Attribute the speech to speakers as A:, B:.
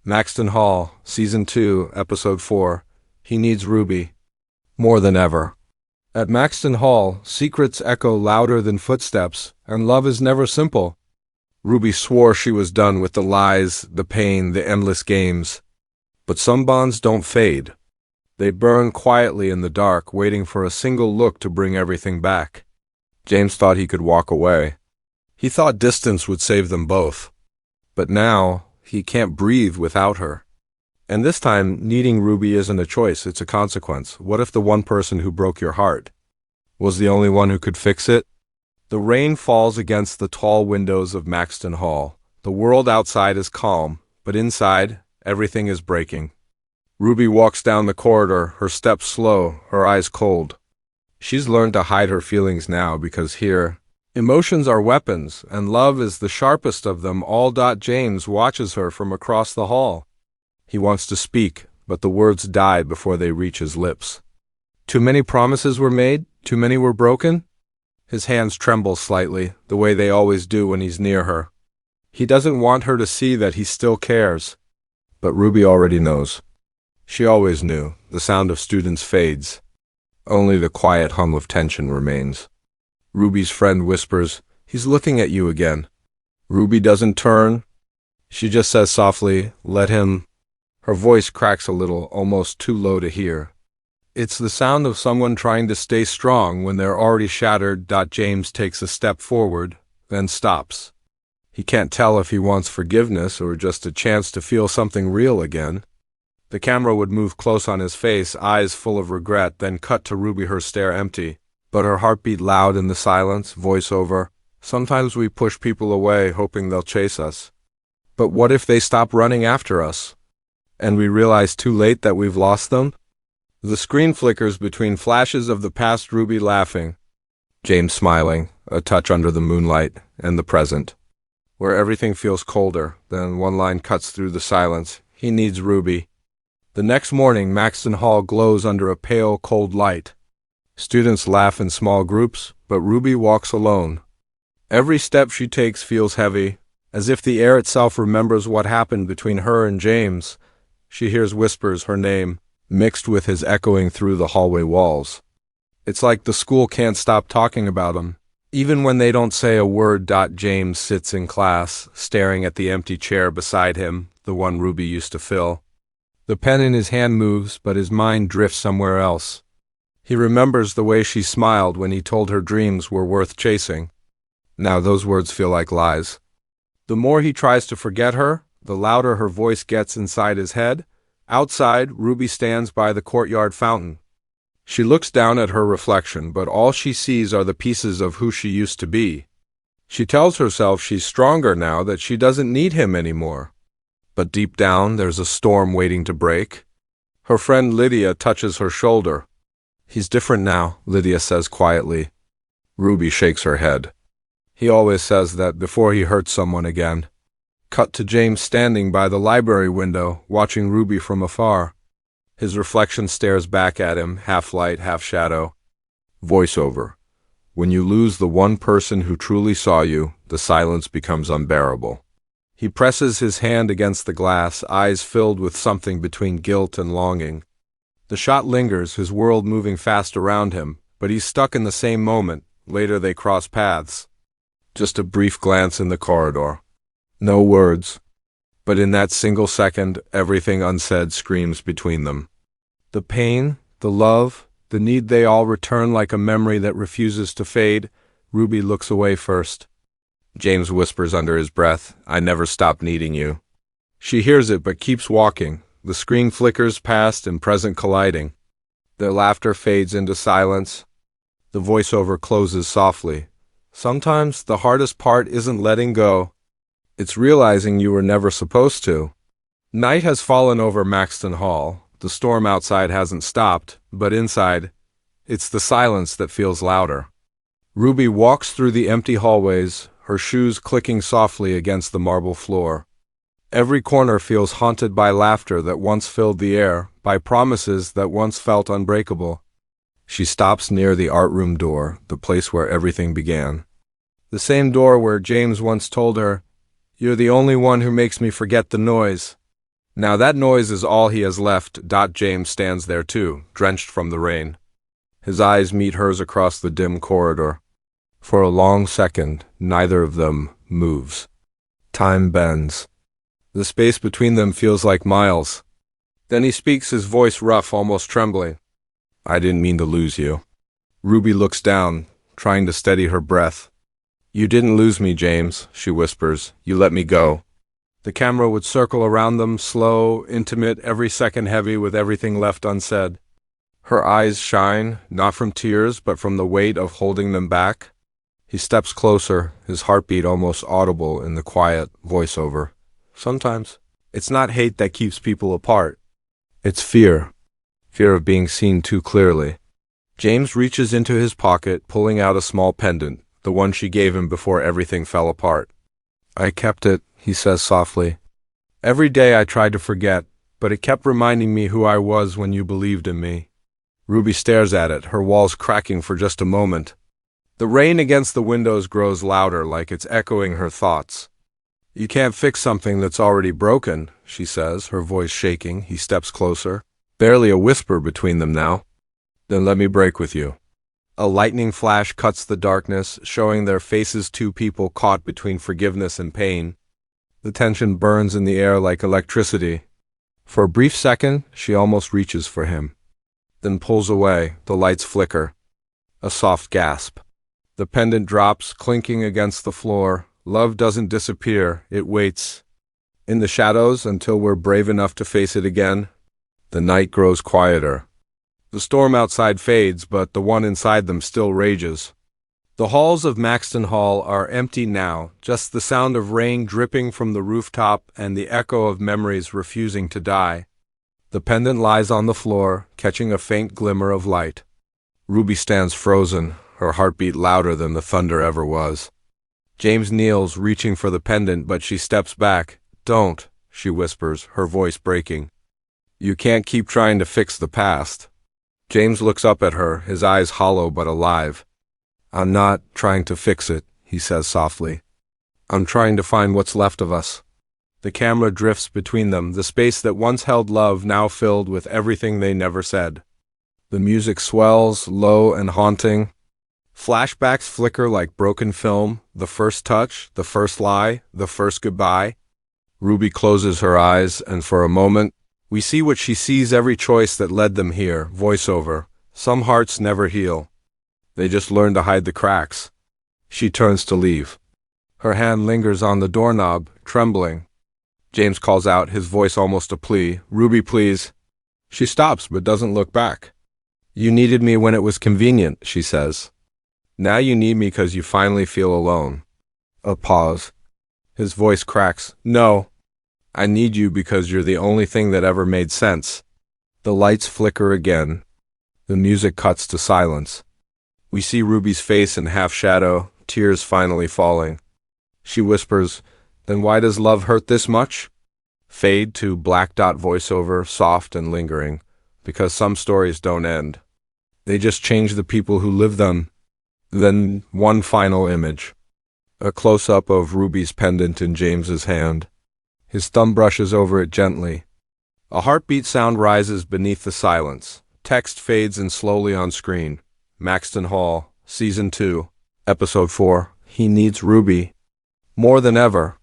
A: Maxton Hall, Season 2, Episode 4. He needs Ruby. More than ever. At Maxton Hall, secrets echo louder than footsteps, and love is never simple. Ruby swore she was done with the lies, the pain, the endless games. But some bonds don't fade. They burn quietly in the dark, waiting for a single look to bring everything back. James thought he could walk away. He thought distance would save them both. But now, he can't breathe without her. And this time, needing Ruby isn't a choice, it's a consequence. What if the one person who broke your heart was the only one who could fix it? The rain falls against the tall windows of Maxton Hall. The world outside is calm, but inside, everything is breaking. Ruby walks down the corridor, her steps slow, her eyes cold. She's learned to hide her feelings now because here, emotions are weapons, and love is the sharpest of them all. James watches her from across the hall. He wants to speak, but the words die before they reach his lips. Too many promises were made, too many were broken. His hands tremble slightly, the way they always do when he's near her. He doesn't want her to see that he still cares. But Ruby already knows. She always knew. The sound of students fades. Only the quiet hum of tension remains. Ruby's friend whispers, "He's looking at you again." Ruby doesn't turn. She just says softly, "Let him." Her voice cracks a little, almost too low to hear. It's the sound of someone trying to stay strong when they're already shattered. James takes a step forward, then stops. He can't tell if he wants forgiveness or just a chance to feel something real again. The camera would move close on his face, eyes full of regret, then cut to Ruby, her stare empty. But her heartbeat loud in the silence, voiceover. Sometimes we push people away, hoping they'll chase us. But what if they stop running after us? And we realize too late that we've lost them? The screen flickers between flashes of the past, Ruby laughing, James smiling, a touch under the moonlight, and the present, where everything feels colder. Then one line cuts through the silence. He needs Ruby. The next morning, Maxton Hall glows under a pale, cold light. Students laugh in small groups, but Ruby walks alone. Every step she takes feels heavy, as if the air itself remembers what happened between her and James. She hears whispers, her name, mixed with his echoing through the hallway walls. It's like the school can't stop talking about him, even when they don't say a word. James sits in class, staring at the empty chair beside him, the one Ruby used to fill. The pen in his hand moves, but his mind drifts somewhere else. He remembers the way she smiled when he told her dreams were worth chasing. Now those words feel like lies. The more he tries to forget her, the louder her voice gets inside his head. Outside, Ruby stands by the courtyard fountain. She looks down at her reflection, but all she sees are the pieces of who she used to be. She tells herself she's stronger now, that she doesn't need him anymore. But deep down, there's a storm waiting to break. Her friend Lydia touches her shoulder. "He's different now," Lydia says quietly. Ruby shakes her head. "He always says that before he hurts someone again." Cut to James standing by the library window, watching Ruby from afar. His reflection stares back at him, half light, half shadow. Voiceover. When you lose the one person who truly saw you, the silence becomes unbearable. He presses his hand against the glass, eyes filled with something between guilt and longing. The shot lingers, his world moving fast around him, but he's stuck in the same moment. Later they cross paths. Just a brief glance in the corridor. No words. But in that single second, everything unsaid screams between them. The pain, the love, the need, they all return like a memory that refuses to fade. Ruby looks away first. James whispers under his breath, "I never stopped needing you." She hears it but keeps walking. The screen flickers, past and present colliding. Their laughter fades into silence. The voiceover closes softly. Sometimes the hardest part isn't letting go. It's realizing you were never supposed to. Night has fallen over Maxton Hall. The storm outside hasn't stopped, but inside, it's the silence that feels louder. Ruby walks through the empty hallways, her shoes clicking softly against the marble floor. Every corner feels haunted by laughter that once filled the air, by promises that once felt unbreakable. She stops near the art room door, the place where everything began. The same door where James once told her, "You're the only one who makes me forget the noise." Now that noise is all he has left. James stands there too, drenched from the rain. His eyes meet hers across the dim corridor. For a long second, neither of them moves. Time bends. The space between them feels like miles. Then he speaks, his voice rough, almost trembling. I didn't mean to lose you. Ruby looks down, trying to steady her breath. You didn't lose me, James, she whispers. You let me go. The camera would circle around them, slow, intimate, every second heavy with everything left unsaid. Her eyes shine, not from tears, but from the weight of holding them back. He steps closer, his heartbeat almost audible in the quiet voiceover. Sometimes, it's not hate that keeps people apart. It's fear. Fear of being seen too clearly. James reaches into his pocket, pulling out a small pendant, the one she gave him before everything fell apart. I kept it, he says softly. Every day I tried to forget, but it kept reminding me who I was when you believed in me. Ruby stares at it, her walls cracking for just a moment. The rain against the windows grows louder, like it's echoing her thoughts. You can't fix something that's already broken, she says, her voice shaking. He steps closer. Barely a whisper between them now. Then let me break with you. A lightning flash cuts the darkness, showing their faces, two people caught between forgiveness and pain. The tension burns in the air like electricity. For a brief second, she almost reaches for him. Then pulls away, the lights flicker. A soft gasp. The pendant drops, clinking against the floor. Love doesn't disappear, it waits. In the shadows until we're brave enough to face it again. The night grows quieter. The storm outside fades, but the one inside them still rages. The halls of Maxton Hall are empty now, just the sound of rain dripping from the rooftop and the echo of memories refusing to die. The pendant lies on the floor, catching a faint glimmer of light. Ruby stands frozen, her heartbeat louder than the thunder ever was. James kneels, reaching for the pendant, but she steps back. Don't, she whispers, her voice breaking. You can't keep trying to fix the past. James looks up at her, his eyes hollow but alive. I'm not trying to fix it, he says softly. I'm trying to find what's left of us. The camera drifts between them, the space that once held love now filled with everything they never said. The music swells, low and haunting. Flashbacks flicker like broken film, the first touch, the first lie, the first goodbye. Ruby closes her eyes, and for a moment, we see what she sees, every choice that led them here. Voiceover. Some hearts never heal. They just learn to hide the cracks. She turns to leave. Her hand lingers on the doorknob, trembling. James calls out, his voice almost a plea. Ruby, please. She stops, but doesn't look back. You needed me when it was convenient, she says. Now you need me because you finally feel alone. A pause. His voice cracks. No. I need you because you're the only thing that ever made sense. The lights flicker again. The music cuts to silence. We see Ruby's face in half shadow, tears finally falling. She whispers, then why does love hurt this much? Fade to black dot voiceover, soft and lingering, because some stories don't end. They just change the people who live them. Then one final image. A close-up of Ruby's pendant in James's hand. His thumb brushes over it gently. A heartbeat sound rises beneath the silence. Text fades in slowly on screen. Maxton Hall, Season 2, Episode 4. He needs Ruby. More than ever.